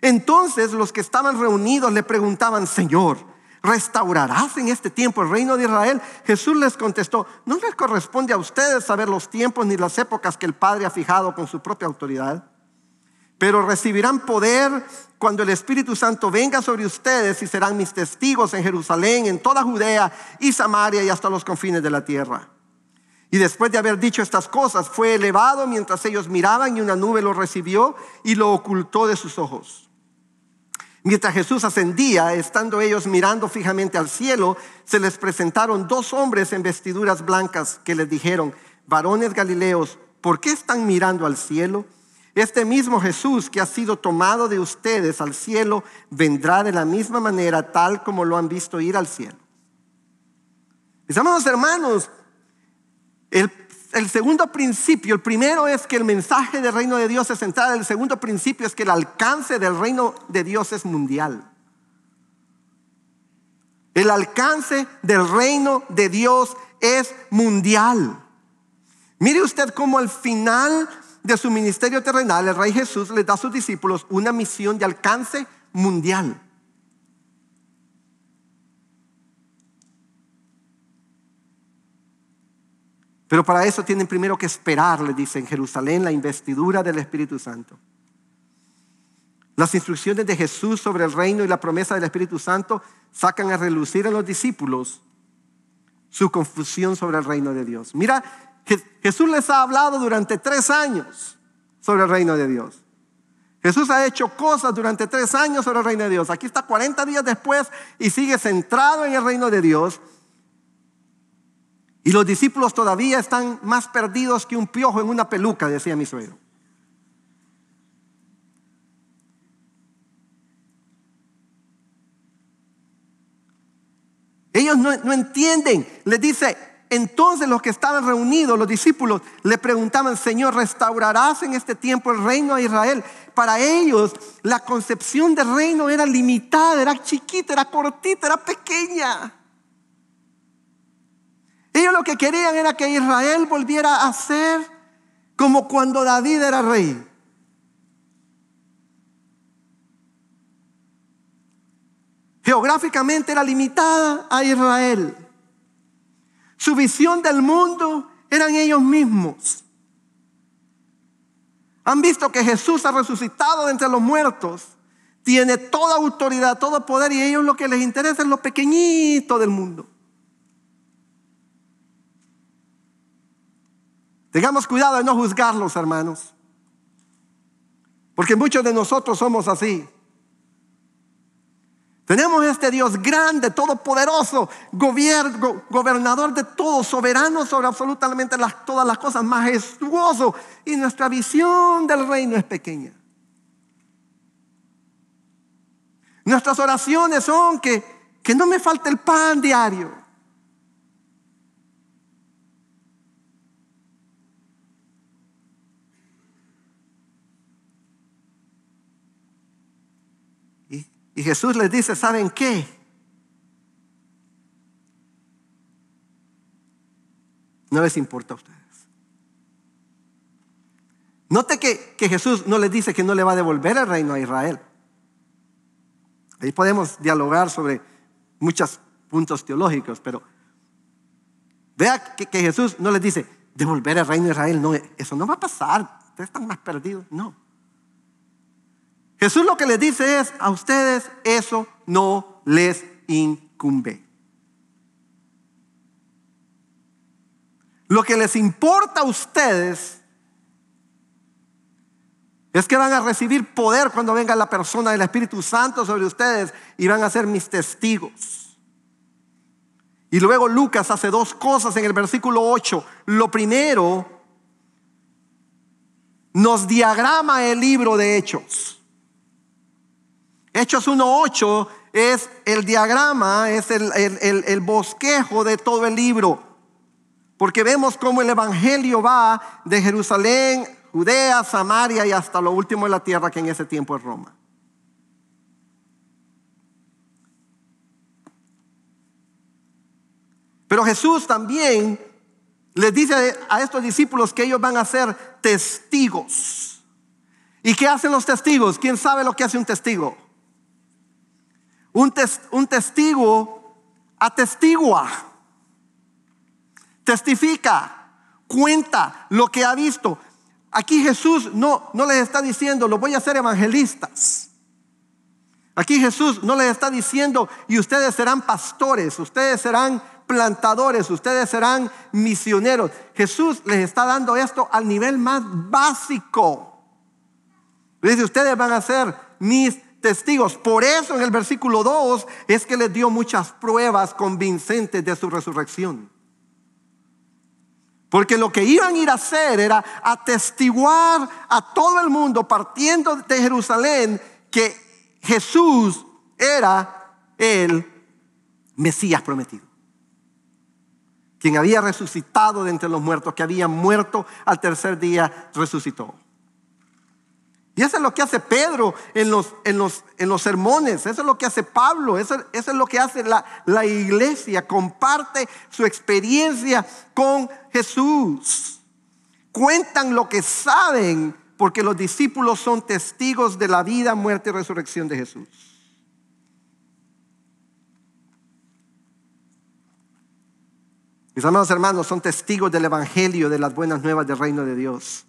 Entonces los que estaban reunidos le preguntaban: Señor, ¿restaurarás en este tiempo el reino de Israel? Jesús les contestó: no les corresponde a ustedes saber los tiempos ni las épocas que el Padre ha fijado con su propia autoridad. Pero recibirán poder cuando el Espíritu Santo venga sobre ustedes y serán mis testigos en Jerusalén, en toda Judea y Samaria y hasta los confines de la tierra. Y después de haber dicho estas cosas, fue elevado mientras ellos miraban, y una nube lo recibió y lo ocultó de sus ojos. Mientras Jesús ascendía, estando ellos mirando fijamente al cielo, se les presentaron 2 hombres en vestiduras blancas que les dijeron: varones galileos, ¿por qué están mirando al cielo? Este mismo Jesús que ha sido tomado de ustedes al cielo vendrá de la misma manera, tal como lo han visto ir al cielo. Mis amados hermanos, el segundo principio, el primero es que el mensaje del reino de Dios es central. El segundo principio es que el alcance del reino de Dios es mundial. El alcance del reino de Dios es mundial. Mire usted cómo al final de su ministerio terrenal, el Rey Jesús les da a sus discípulos una misión de alcance mundial. Pero para eso tienen primero que esperar, les dice en Jerusalén, la investidura del Espíritu Santo. Las instrucciones de Jesús sobre el reino y la promesa del Espíritu Santo sacan a relucir en los discípulos su confusión sobre el reino de Dios. Mira, Jesús les ha hablado durante 3 años sobre el reino de Dios. Jesús ha hecho cosas durante 3 años sobre el reino de Dios. Aquí está 40 días después y sigue centrado en el reino de Dios. Y los discípulos todavía están más perdidos que un piojo en una peluca, decía mi suegro. Ellos no entienden. Les dice, entonces los que estaban reunidos, los discípulos, le preguntaban: Señor, ¿restaurarás en este tiempo el reino a Israel? Para ellos la concepción del reino era limitada, era chiquita, era cortita, era pequeña. Ellos lo que querían era que Israel volviera a ser como cuando David era rey. Geográficamente era limitada a Israel. Su visión del mundo eran ellos mismos. Han visto que Jesús ha resucitado de entre los muertos. Tiene toda autoridad, todo poder, y a ellos lo que les interesa es lo pequeñito del mundo. Tengamos cuidado de no juzgarlos, hermanos, porque muchos de nosotros somos así. Tenemos este Dios grande, todopoderoso, gobernador de todo, soberano sobre absolutamente todas las cosas, majestuoso, y nuestra visión del reino es pequeña. Nuestras oraciones son que no me falte el pan diario. Y Jesús les dice: ¿saben qué? No les importa a ustedes. Note que Jesús no les dice que no le va a devolver el reino a Israel. Ahí podemos dialogar sobre muchos puntos teológicos, pero vea que Jesús no les dice: devolver el reino a Israel. No, eso no va a pasar. Ustedes están más perdidos. No. Jesús lo que les dice es: a ustedes eso no les incumbe. Lo que les importa a ustedes es que van a recibir poder cuando venga la persona del Espíritu Santo sobre ustedes y van a ser mis testigos. Y luego Lucas hace 2 cosas en el versículo 8. Lo primero, nos diagrama el libro de Hechos. Hechos 1:8 es el diagrama, es el bosquejo de todo el libro. Porque vemos cómo el evangelio va de Jerusalén, Judea, Samaria y hasta lo último de la tierra, que en ese tiempo es Roma. Pero Jesús también les dice a estos discípulos que ellos van a ser testigos. ¿Y qué hacen los testigos? ¿Quién sabe lo que hace un testigo? Un testigo atestigua, testifica, cuenta lo que ha visto. Aquí Jesús no les está diciendo: los voy a hacer evangelistas. Aquí Jesús no les está diciendo: y ustedes serán pastores, ustedes serán plantadores, ustedes serán misioneros. Jesús les está dando esto al nivel más básico. Les dice: ustedes van a ser mis testigos. Por eso en el versículo 2 es que les dio muchas pruebas convincentes de su resurrección. Porque lo que iban a ir a hacer era atestiguar a todo el mundo, partiendo de Jerusalén, que Jesús era el Mesías prometido, quien había resucitado de entre los muertos, que había muerto al tercer día, resucitó. Y eso es lo que hace Pedro en los sermones. Eso es lo que hace Pablo. Eso es lo que hace la iglesia. Comparte su experiencia con Jesús. Cuentan lo que saben, porque los discípulos son testigos de la vida, muerte y resurrección de Jesús. Mis amados hermanos, son testigos del evangelio, de las buenas nuevas del reino de Dios.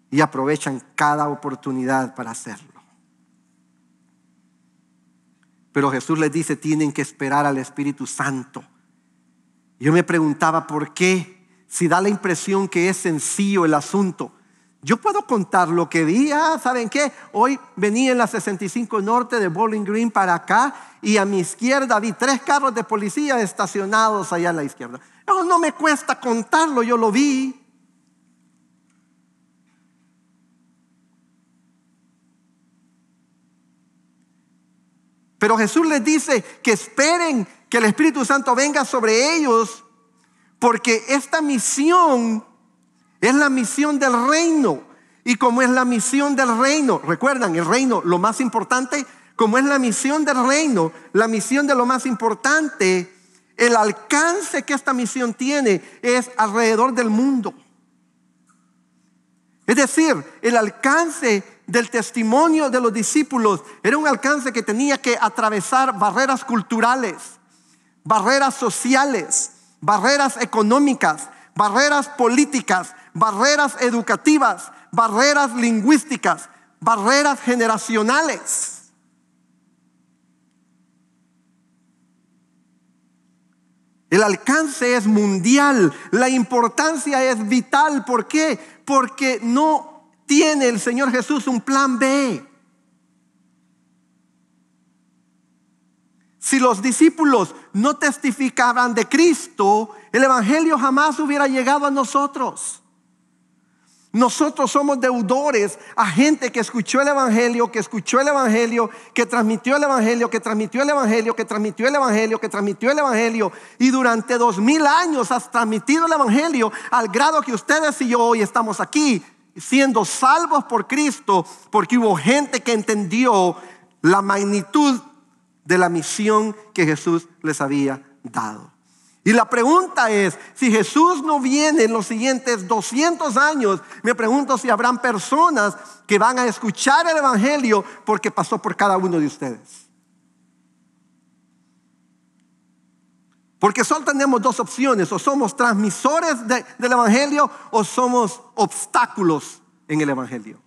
Y aprovechan cada oportunidad para hacerlo. Pero Jesús les dice, tienen que esperar al Espíritu Santo. Yo me preguntaba por qué, si da la impresión que es sencillo el asunto. Yo puedo contar lo que vi. ¿Saben qué? Hoy venía en la 65 Norte de Bowling Green para acá, y a mi izquierda vi 3 carros de policía estacionados allá a la izquierda. No me cuesta contarlo, yo lo vi. Pero Jesús les dice que esperen que el Espíritu Santo venga sobre ellos, porque esta misión es la misión del reino. Y como es la misión del reino, recuerdan, el reino, lo más importante, como es la misión del reino, la misión de lo más importante, el alcance que esta misión tiene es alrededor del mundo. Es decir, el alcance del testimonio de los discípulos era un alcance que tenía que atravesar barreras culturales, barreras sociales, barreras económicas, barreras políticas, barreras educativas, barreras lingüísticas, barreras generacionales. El alcance es mundial, la importancia es vital. ¿Por qué? Porque no tiene el Señor Jesús un plan B. Si los discípulos no testificaban de Cristo, el evangelio jamás hubiera llegado a nosotros. Nosotros somos deudores a gente que escuchó el evangelio, que escuchó el evangelio, que transmitió el evangelio, que transmitió el evangelio, que transmitió el evangelio, que transmitió el evangelio. Y durante 2000 años has transmitido el evangelio, al grado que ustedes y yo hoy estamos aquí, siendo salvos por Cristo, porque hubo gente que entendió la magnitud de la misión que Jesús les había dado. Y la pregunta es, si Jesús no viene en los siguientes 200 años, me pregunto si habrán personas que van a escuchar el evangelio porque pasó por cada uno de ustedes. Porque solo tenemos 2 opciones: o somos transmisores del evangelio, o somos obstáculos en el evangelio.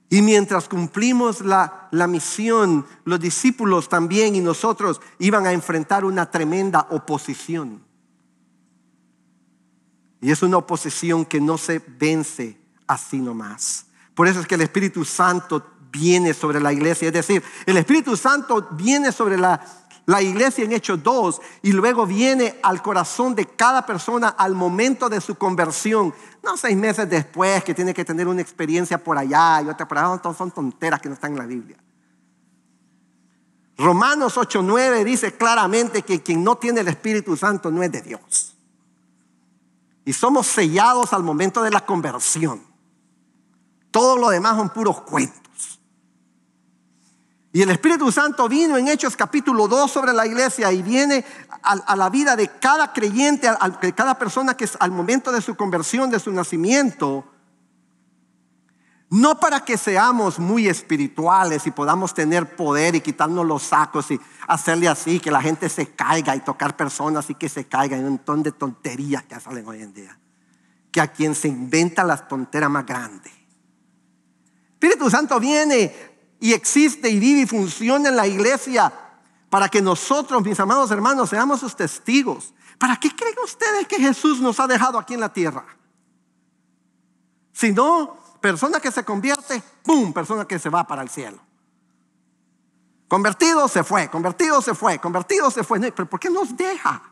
Y mientras cumplimos la misión, los discípulos también y nosotros iban a enfrentar una tremenda oposición. Y es una oposición que no se vence así nomás. Por eso es que el Espíritu Santo viene sobre la iglesia. Es decir, el Espíritu Santo viene sobre la iglesia en Hechos 2, y luego viene al corazón de cada persona al momento de su conversión. No 6 meses después, que tiene que tener una experiencia por allá y otra por allá. Son tonteras que no están en la Biblia. Romanos 8:9 dice claramente que quien no tiene el Espíritu Santo no es de Dios. Y somos sellados al momento de la conversión. Todo lo demás son puros cuentos. Y el Espíritu Santo vino en Hechos capítulo 2 sobre la iglesia, y viene a la vida de cada creyente, de cada persona que es al momento de su conversión, de su nacimiento. No para que seamos muy espirituales y podamos tener poder y quitarnos los sacos y hacerle así, que la gente se caiga, y tocar personas y que se caigan, un montón de tonterías que salen hoy en día. Que a quien se inventa las tonteras más grandes. El Espíritu Santo viene y existe y vive y funciona en la iglesia para que nosotros, mis amados hermanos, seamos sus testigos. ¿Para qué creen ustedes que Jesús nos ha dejado aquí en la tierra? Si no Persona que se convierte, ¡pum! Persona que se va para el cielo. Convertido se fue, convertido se fue, convertido se fue. ¿Pero por qué nos deja?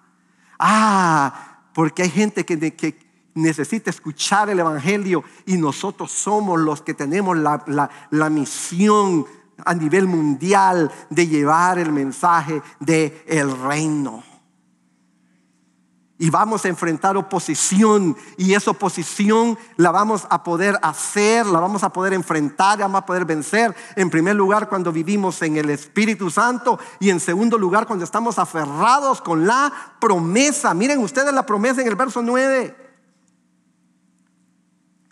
Porque hay gente que necesita escuchar el evangelio y nosotros somos los que tenemos la misión a nivel mundial de llevar el mensaje del reino. Y vamos a enfrentar oposición, y esa oposición la vamos a poder hacer, la vamos a poder enfrentar, la vamos a poder vencer. En primer lugar, cuando vivimos en el Espíritu Santo, y en segundo lugar, cuando estamos aferrados con la promesa. Miren ustedes la promesa en el verso 9.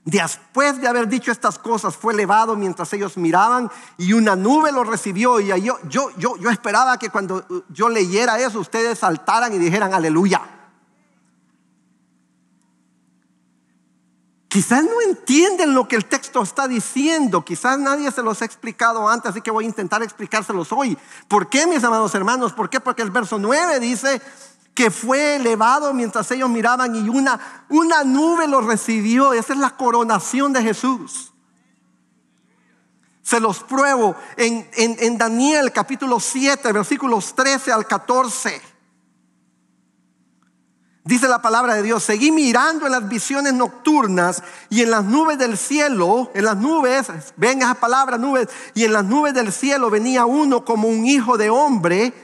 Después de haber dicho estas cosas, fue elevado mientras ellos miraban, y una nube lo recibió. Y yo esperaba que cuando yo leyera eso, ustedes saltaran y dijeran aleluya. Quizás no entienden lo que el texto está diciendo. Quizás nadie se los ha explicado antes, así que voy a intentar explicárselos hoy. ¿Por qué, mis amados hermanos? ¿Por qué? Porque el verso 9 dice que fue elevado mientras ellos miraban, y una nube lo recibió. Esa es la coronación de Jesús. Se los pruebo en Daniel capítulo 7, versículos 13 al 14. Dice la palabra de Dios: seguí mirando en las visiones nocturnas, y en las nubes del cielo, en las nubes, ven esa palabra nubes, y en las nubes del cielo venía uno como un hijo de hombre,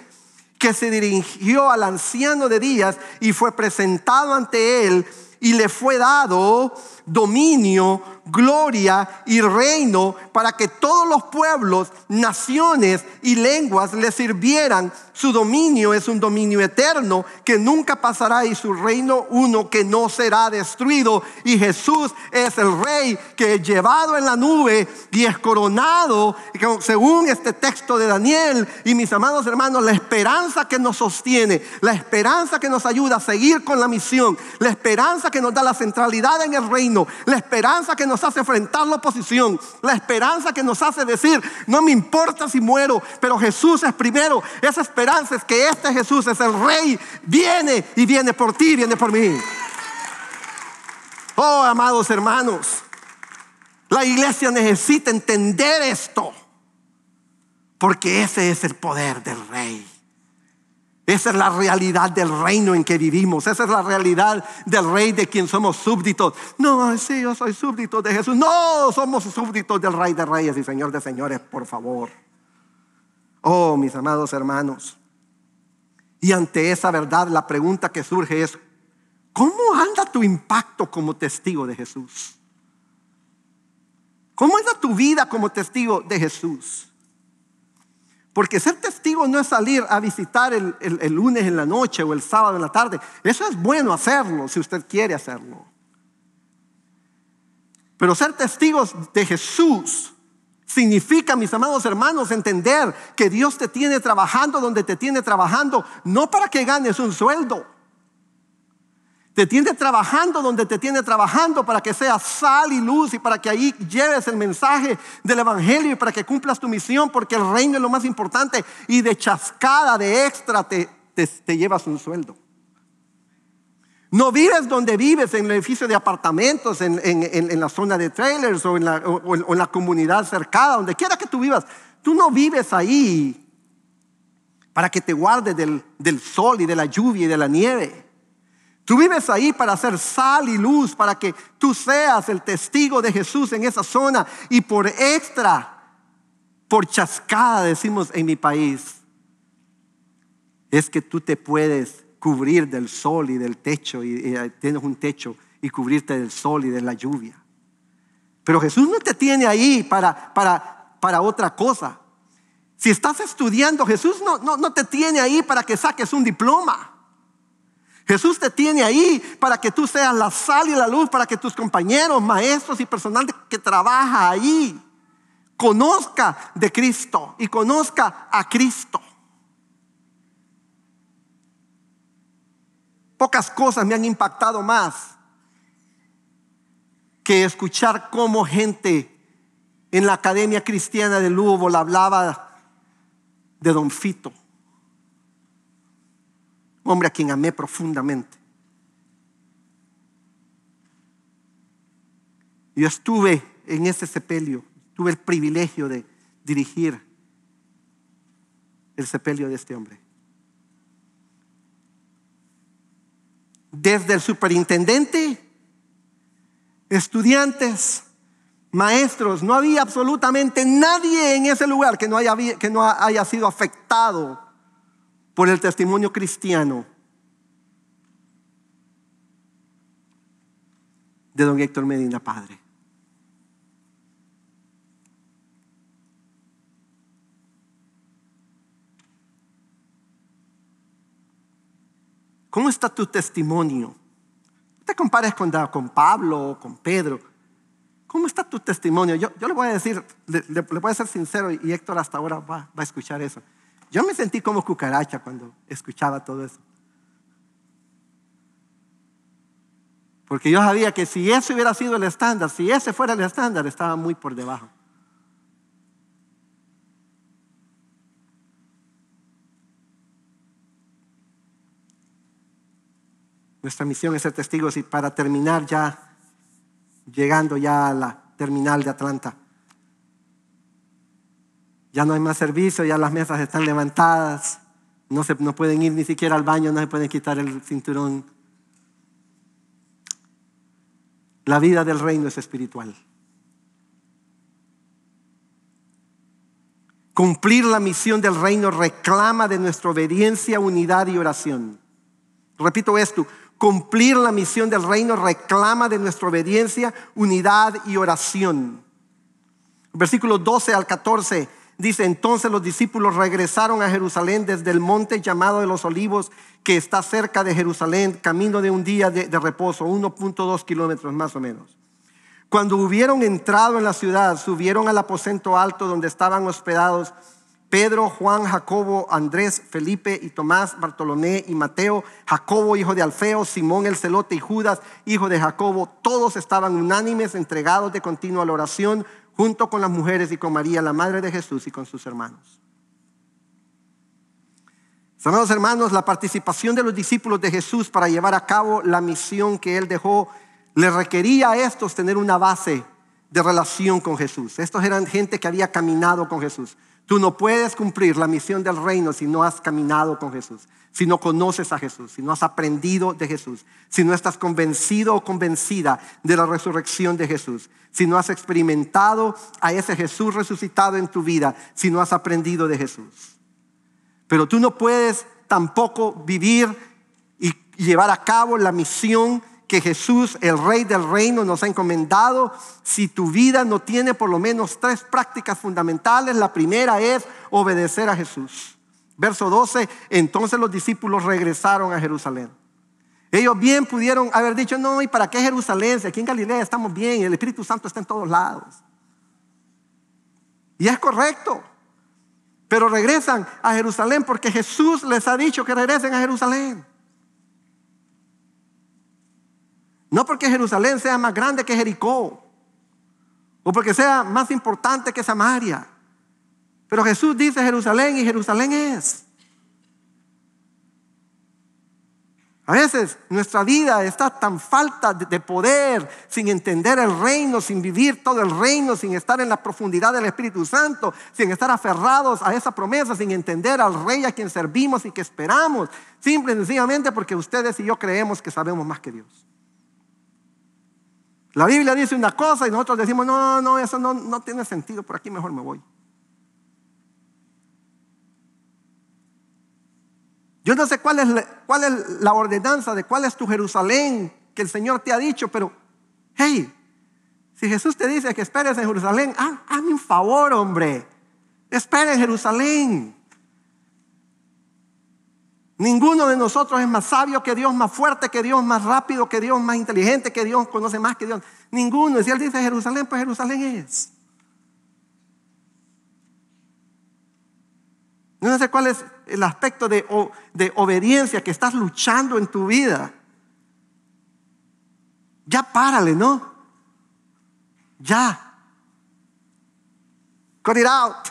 que se dirigió al anciano de días y fue presentado ante él, y le fue dado dominio, gloria y reino, para que todos los pueblos, naciones y lenguas le sirvieran. Su dominio es un dominio eterno que nunca pasará, y su reino uno que no será destruido. Y Jesús es el rey que es llevado en la nube y es coronado, según este texto de Daniel. Y mis amados hermanos, la esperanza que nos sostiene, la esperanza que nos ayuda a seguir con la misión, la esperanza que nos da la centralidad en el reino, la esperanza que nos hace enfrentar la oposición, la esperanza que nos hace decir: no me importa si muero, pero Jesús es primero. Esa esperanza es que este Jesús es el rey, viene, y viene por ti, viene por mí. Oh, amados hermanos, la iglesia necesita entender esto, porque ese es el poder del rey. Esa es la realidad del reino en que vivimos. Esa es la realidad del rey de quien somos súbditos. No, sí, yo soy súbdito de Jesús. No, somos súbditos del rey de reyes y señor de señores, por favor. Oh, mis amados hermanos. Y ante esa verdad, la pregunta que surge es: ¿cómo anda tu impacto como testigo de Jesús? ¿Cómo anda tu vida como testigo de Jesús? Porque ser testigo no es salir a visitar el lunes en la noche o el sábado en la tarde. Eso es bueno hacerlo si usted quiere hacerlo. Pero ser testigos de Jesús significa, mis amados hermanos, entender que Dios te tiene trabajando donde te tiene trabajando, no para que ganes un sueldo. Te tiene trabajando donde te tiene trabajando para que seas sal y luz, y para que ahí lleves el mensaje del evangelio, y para que cumplas tu misión, porque el reino es lo más importante. Y de chascada, de extra, te llevas un sueldo. No vives donde vives, en el edificio de apartamentos, en la zona de trailers, o en la comunidad cercana, donde quiera que tú vivas. Tú no vives ahí para que te guardes del sol y de la lluvia y de la nieve. Tú vives ahí para ser sal y luz, para que tú seas el testigo de Jesús en esa zona. Y por extra, por chascada, decimos en mi país, es que tú te puedes cubrir del sol y del techo, y tienes un techo, y cubrirte del sol y de la lluvia. Pero Jesús no te tiene ahí para otra cosa. Si estás estudiando, Jesús no te tiene ahí para que saques un diploma. Jesús te tiene ahí para que tú seas la sal y la luz, para que tus compañeros, maestros y personal que trabaja ahí conozca de Cristo y conozca a Cristo. Pocas cosas me han impactado más que escuchar cómo gente en la Academia Cristiana de Louisville hablaba de Don Fito, hombre a quien amé profundamente. Yo estuve en ese sepelio. Tuve el privilegio de dirigir el sepelio de este hombre. Desde el superintendente, estudiantes, maestros, no había absolutamente nadie en ese lugar que no haya sido afectado por el testimonio cristiano de don Héctor Medina Padre. ¿Cómo está tu testimonio? No te compares con Pablo o con Pedro. ¿Cómo está tu testimonio? Yo le voy a decir, le voy a ser sincero, y Héctor hasta ahora va a escuchar eso. Yo me sentí como cucaracha cuando escuchaba todo eso. Porque yo sabía que si ese hubiera sido el estándar, si ese fuera el estándar, estaba muy por debajo. Nuestra misión es ser testigos, y para terminar ya, llegando ya a la terminal de Atlanta, ya no hay más servicio, ya las mesas están levantadas, no pueden ir ni siquiera al baño, no se pueden quitar el cinturón. La vida del reino es espiritual. Cumplir la misión del reino reclama de nuestra obediencia, unidad y oración. Repito esto: cumplir la misión del reino reclama de nuestra obediencia, unidad y oración. Versículos 12 al 14 dice: entonces los discípulos regresaron a Jerusalén desde el monte llamado de los Olivos, que está cerca de Jerusalén, camino de un día de reposo, 1.2 kilómetros más o menos. Cuando hubieron entrado en la ciudad, subieron al aposento alto donde estaban hospedados Pedro, Juan, Jacobo, Andrés, Felipe y Tomás, Bartolomé y Mateo, Jacobo, hijo de Alfeo, Simón el celote y Judas, hijo de Jacobo. Todos estaban unánimes, entregados de continuo a la oración, junto con las mujeres y con María, la madre de Jesús, y con sus hermanos. Amados hermanos, la participación de los discípulos de Jesús para llevar a cabo la misión que Él dejó, le requería a estos tener una base de relación con Jesús. Estos eran gente que había caminado con Jesús. Tú no puedes cumplir la misión del reino si no has caminado con Jesús, si no conoces a Jesús, si no has aprendido de Jesús, si no estás convencido o convencida de la resurrección de Jesús, si no has experimentado a ese Jesús resucitado en tu vida, si no has aprendido de Jesús. Pero tú no puedes tampoco vivir y llevar a cabo la misión que Jesús, el Rey del Reino, nos ha encomendado si tu vida no tiene por lo menos 3 prácticas fundamentales. La primera es obedecer a Jesús. Verso 12: entonces los discípulos regresaron a Jerusalén. Ellos bien pudieron haber dicho: no, ¿y para qué Jerusalén? Si aquí en Galilea estamos bien, el Espíritu Santo está en todos lados. Y es correcto. Pero regresan a Jerusalén porque Jesús les ha dicho que regresen a Jerusalén. No porque Jerusalén sea más grande que Jericó, o porque sea más importante que Samaria. Pero Jesús dice Jerusalén, y Jerusalén es. A veces nuestra vida está tan falta de poder, sin entender el reino, sin vivir todo el reino, sin estar en la profundidad del Espíritu Santo, sin estar aferrados a esa promesa, sin entender al Rey a quien servimos y que esperamos, simple y sencillamente porque ustedes y yo creemos que sabemos más que Dios. La Biblia dice una cosa y nosotros decimos: no, eso no tiene sentido, por aquí mejor me voy. Yo no sé cuál es la ordenanza de cuál es tu Jerusalén que el Señor te ha dicho, pero hey, si Jesús te dice que esperes en Jerusalén, hazme un favor, hombre, espera en Jerusalén. Ninguno de nosotros es más sabio que Dios, más fuerte que Dios, más rápido que Dios, más inteligente que Dios, conoce más que Dios. Ninguno. Y si Él dice Jerusalén, pues Jerusalén es. No sé cuál es el aspecto de obediencia que estás luchando en tu vida. Ya párale, ¿no? Ya. Cut it out.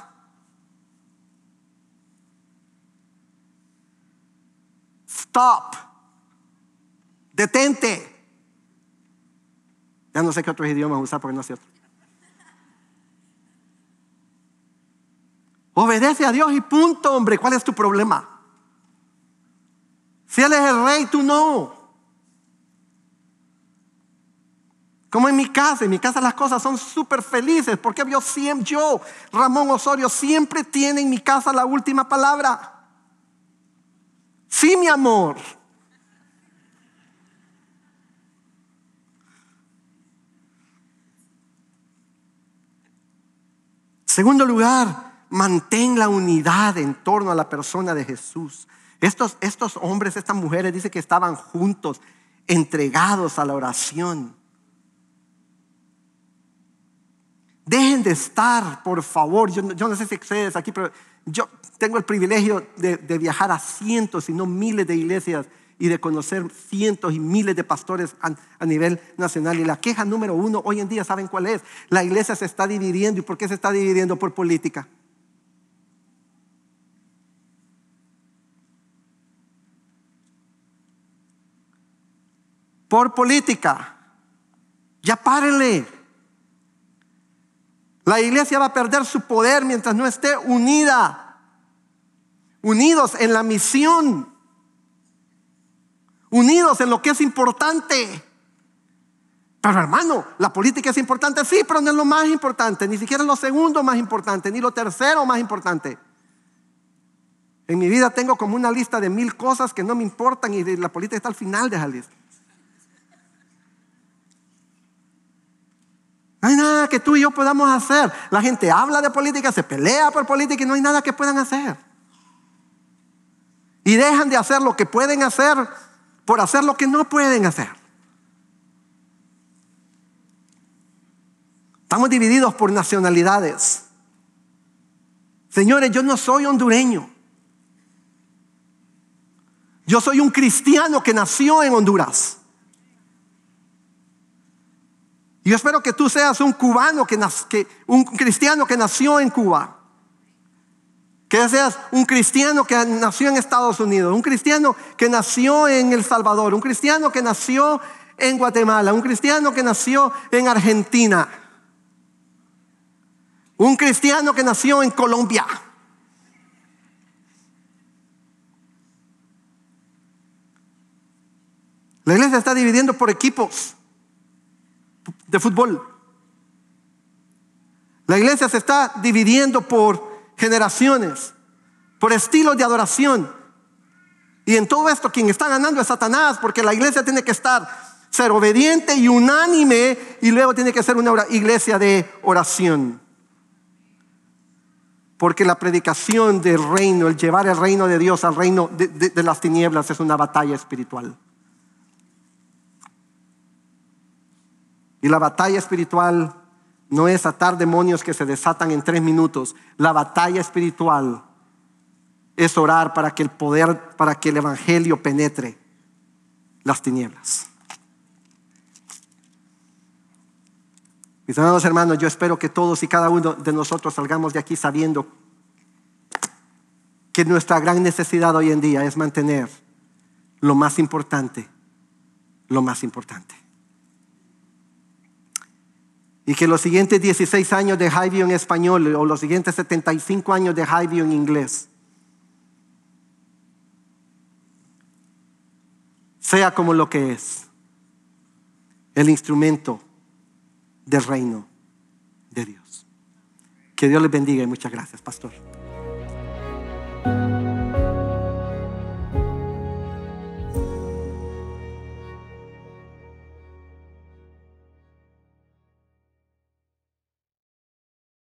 Stop. Detente. Ya no sé qué otros idiomas usar porque no sé otro. Obedece a Dios y punto, hombre. ¿Cuál es tu problema? Si Él es el rey, tú no. Como en mi casa las cosas son súper felices. Porque yo, Ramón Osorio, siempre tiene en mi casa la última palabra. Sí, mi amor. Segundo lugar, mantén la unidad en torno a la persona de Jesús. Estos hombres, estas mujeres, dice que estaban juntos, entregados a la oración. Dejen de estar, por favor. Yo no sé si ustedes aquí, pero yo tengo el privilegio de viajar a cientos, si no miles de iglesias y de conocer cientos y miles de pastores a nivel nacional. Y la queja número uno hoy en día, ¿saben cuál es? La iglesia se está dividiendo. ¿Y por qué se está dividiendo? Por política. Por política. Ya párenle. La iglesia va a perder su poder mientras no esté unida. Unidos en la misión. Unidos en lo que es importante. Pero hermano, la política es importante, sí, pero no es lo más importante. Ni siquiera es lo segundo más importante, ni lo tercero más importante. En mi vida tengo como una lista de 1000 cosas que no me importan y la política está al final de esa lista. No hay nada que tú y yo podamos hacer. La gente habla de política, se pelea por política y no hay nada que puedan hacer. Y dejan de hacer lo que pueden hacer por hacer lo que no pueden hacer. Estamos divididos por nacionalidades. Señores, yo no soy hondureño. Yo soy un cristiano que nació en Honduras. Y yo espero que tú seas un cubano, un cristiano que nació en Cuba. Que seas un cristiano que nació en Estados Unidos, un cristiano que nació en El Salvador, un cristiano que nació en Guatemala, un cristiano que nació en Argentina, un cristiano que nació en Colombia. La iglesia se está dividiendo por equipos de fútbol. La iglesia se está dividiendo por generaciones, por estilos de adoración. Y en todo esto quien está ganando es Satanás, porque la iglesia tiene que ser obediente y unánime, y luego tiene que ser una iglesia de oración. Porque la predicación del reino, el llevar el reino de Dios al reino de las tinieblas, es una batalla espiritual. Y la batalla espiritual no es atar demonios que se desatan en 3 minutos. La batalla espiritual es orar para que el evangelio penetre las tinieblas. Mis amados hermanos, yo espero que todos y cada uno de nosotros salgamos de aquí sabiendo que nuestra gran necesidad hoy en día es mantener lo más importante, lo más importante. Y que los siguientes 16 años de Highview en español o los siguientes 75 años de Highview en inglés sea como lo que es, el instrumento del reino de Dios. Que Dios les bendiga y muchas gracias, pastor.